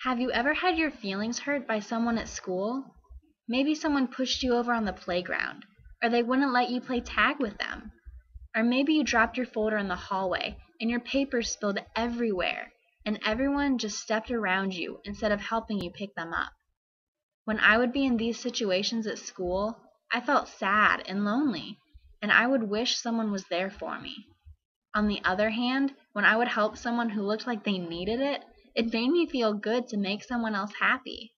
Have you ever had your feelings hurt by someone at school? Maybe someone pushed you over on the playground, or they wouldn't let you play tag with them. Or maybe you dropped your folder in the hallway and your papers spilled everywhere, and everyone just stepped around you instead of helping you pick them up. When I would be in these situations at school, I felt sad and lonely, and I would wish someone was there for me. On the other hand, when I would help someone who looked like they needed it, it made me feel good to make someone else happy.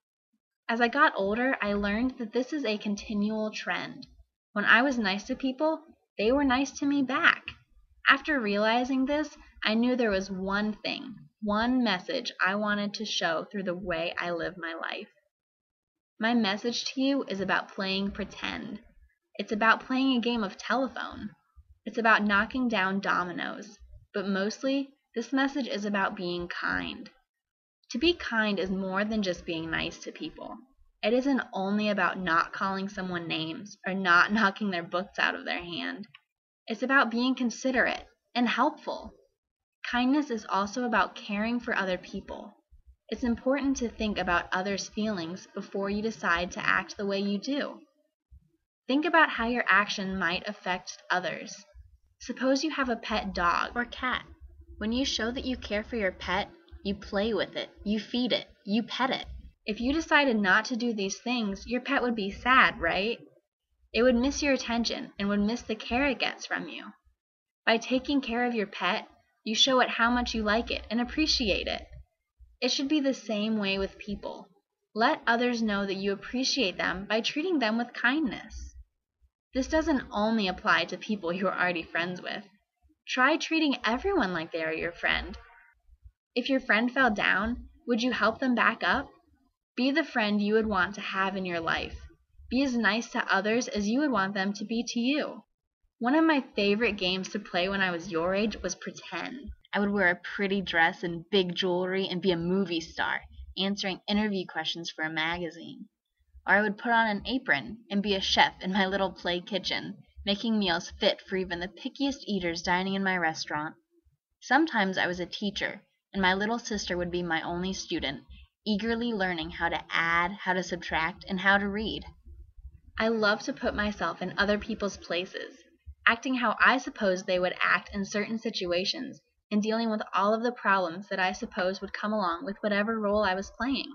As I got older, I learned that this is a continual trend. When I was nice to people, they were nice to me back. After realizing this, I knew there was one thing, one message I wanted to show through the way I live my life. My message to you is about playing pretend. It's about playing a game of telephone. It's about knocking down dominoes. But mostly, this message is about being kind. To be kind is more than just being nice to people. It isn't only about not calling someone names or not knocking their books out of their hand. It's about being considerate and helpful. Kindness is also about caring for other people. It's important to think about others' feelings before you decide to act the way you do. Think about how your action might affect others. Suppose you have a pet dog or cat. When you show that you care for your pet, you play with it, you feed it, you pet it. If you decided not to do these things, your pet would be sad, right? It would miss your attention and would miss the care it gets from you. By taking care of your pet, you show it how much you like it and appreciate it. It should be the same way with people. Let others know that you appreciate them by treating them with kindness. This doesn't only apply to people you are already friends with. Try treating everyone like they are your friend. If your friend fell down, would you help them back up? Be the friend you would want to have in your life. Be as nice to others as you would want them to be to you. One of my favorite games to play when I was your age was pretend. I would wear a pretty dress and big jewelry and be a movie star, answering interview questions for a magazine. Or I would put on an apron and be a chef in my little play kitchen, making meals fit for even the pickiest eaters dining in my restaurant. Sometimes I was a teacher, and my little sister would be my only student, eagerly learning how to add, how to subtract, and how to read. I love to put myself in other people's places, acting how I suppose they would act in certain situations, and dealing with all of the problems that I suppose would come along with whatever role I was playing.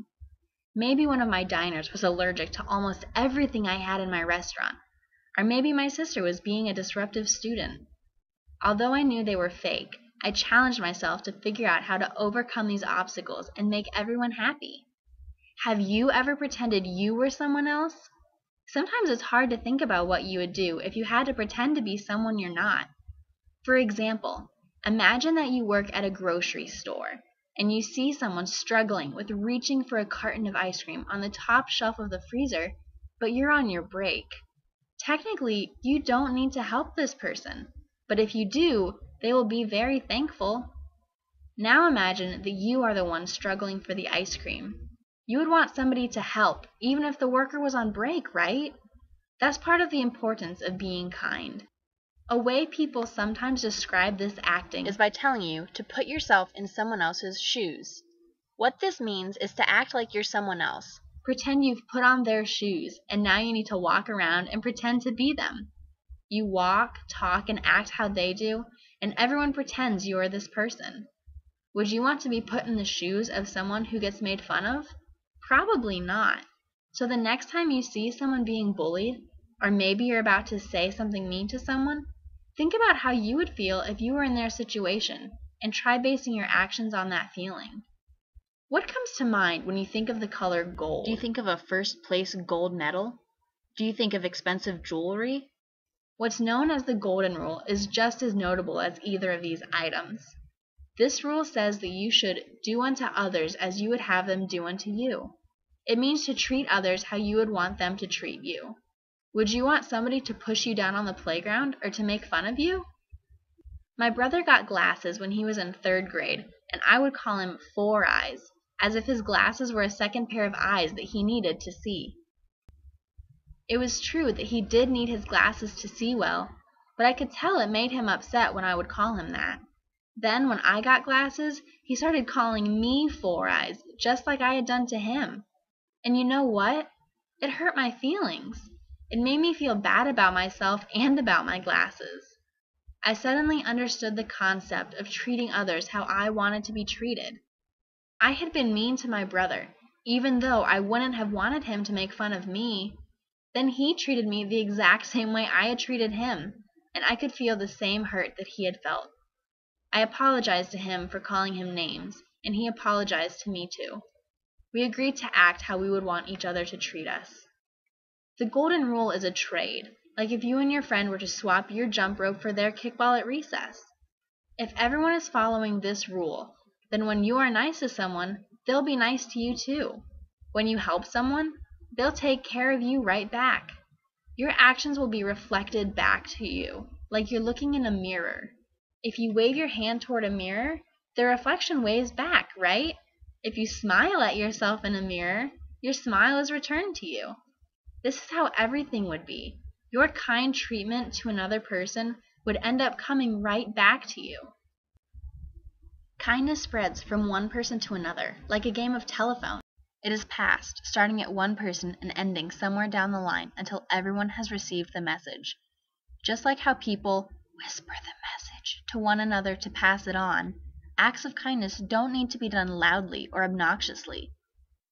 Maybe one of my diners was allergic to almost everything I had in my restaurant, or maybe my sister was being a disruptive student. Although I knew they were fake, I challenged myself to figure out how to overcome these obstacles and make everyone happy. Have you ever pretended you were someone else? Sometimes it's hard to think about what you would do if you had to pretend to be someone you're not. For example, imagine that you work at a grocery store and you see someone struggling with reaching for a carton of ice cream on the top shelf of the freezer, but you're on your break. Technically, you don't need to help this person, but if you do, they will be very thankful. Now imagine that you are the one struggling for the ice cream. You would want somebody to help, even if the worker was on break, right? That's part of the importance of being kind. A way people sometimes describe this acting is by telling you to put yourself in someone else's shoes. What this means is to act like you're someone else. Pretend you've put on their shoes, and now you need to walk around and pretend to be them. You walk, talk, and act how they do, and everyone pretends you are this person. Would you want to be put in the shoes of someone who gets made fun of? Probably not. So the next time you see someone being bullied, or maybe you're about to say something mean to someone, think about how you would feel if you were in their situation, and try basing your actions on that feeling. What comes to mind when you think of the color gold? Do you think of a first-place gold medal? Do you think of expensive jewelry? What's known as the golden rule is just as notable as either of these items. This rule says that you should do unto others as you would have them do unto you. It means to treat others how you would want them to treat you. Would you want somebody to push you down on the playground or to make fun of you? My brother got glasses when he was in 3rd grade, and I would call him Four Eyes, as if his glasses were a second pair of eyes that he needed to see. It was true that he did need his glasses to see well, but I could tell it made him upset when I would call him that. Then, when I got glasses, he started calling me Four Eyes, just like I had done to him. And you know what? It hurt my feelings. It made me feel bad about myself and about my glasses. I suddenly understood the concept of treating others how I wanted to be treated. I had been mean to my brother, even though I wouldn't have wanted him to make fun of me. Then he treated me the exact same way I had treated him, and I could feel the same hurt that he had felt. I apologized to him for calling him names, and he apologized to me too. We agreed to act how we would want each other to treat us. The golden rule is a trade, like if you and your friend were to swap your jump rope for their kickball at recess. If everyone is following this rule, then when you are nice to someone, they'll be nice to you too. When you help someone, they'll take care of you right back. Your actions will be reflected back to you, like you're looking in a mirror. If you wave your hand toward a mirror, the reflection waves back, right? If you smile at yourself in a mirror, your smile is returned to you. This is how everything would be. Your kind treatment to another person would end up coming right back to you. Kindness spreads from one person to another, like a game of telephone. It is passed, starting at one person and ending somewhere down the line until everyone has received the message. Just like how people whisper the message to one another to pass it on, acts of kindness don't need to be done loudly or obnoxiously.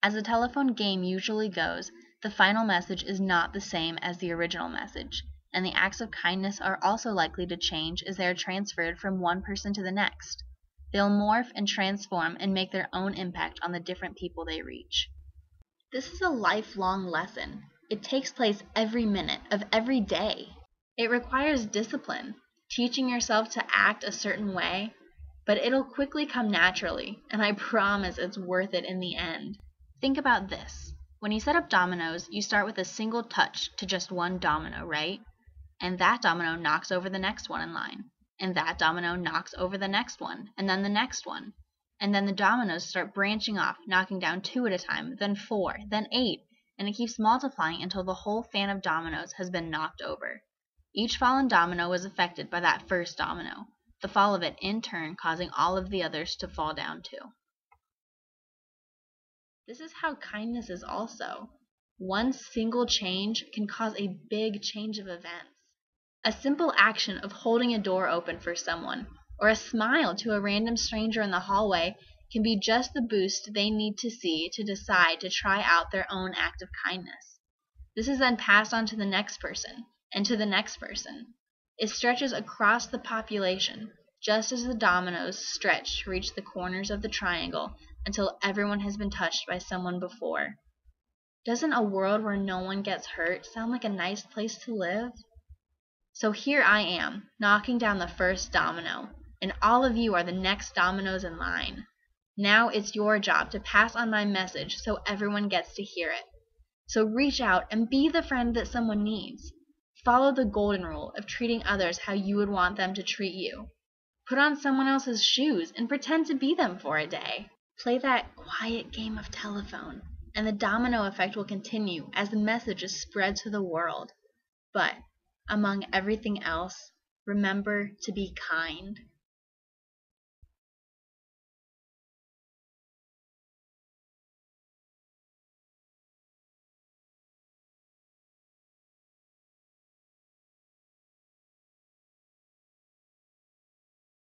As a telephone game usually goes, the final message is not the same as the original message, and the acts of kindness are also likely to change as they are transferred from one person to the next. They'll morph and transform and make their own impact on the different people they reach. This is a lifelong lesson. It takes place every minute of every day. It requires discipline, teaching yourself to act a certain way, but it'll quickly come naturally, and I promise it's worth it in the end. Think about this. When you set up dominoes, you start with a single touch to just one domino, right? And that domino knocks over the next one in line. And that domino knocks over the next one, and then the next one. And then the dominoes start branching off, knocking down 2 at a time, then 4, then 8, and it keeps multiplying until the whole fan of dominoes has been knocked over. Each fallen domino was affected by that first domino, the fall of it in turn causing all of the others to fall down too. This is how kindness is also. One single change can cause a big change of events. A simple action of holding a door open for someone, or a smile to a random stranger in the hallway, can be just the boost they need to see to decide to try out their own act of kindness. This is then passed on to the next person, and to the next person. It stretches across the population, just as the dominoes stretch to reach the corners of the triangle until everyone has been touched by someone before. Doesn't a world where no one gets hurt sound like a nice place to live? So here I am, knocking down the first domino, and all of you are the next dominoes in line. Now it's your job to pass on my message so everyone gets to hear it. So reach out and be the friend that someone needs. Follow the golden rule of treating others how you would want them to treat you. Put on someone else's shoes and pretend to be them for a day. Play that quiet game of telephone, and the domino effect will continue as the message is spread to the world. But among everything else, remember to be kind.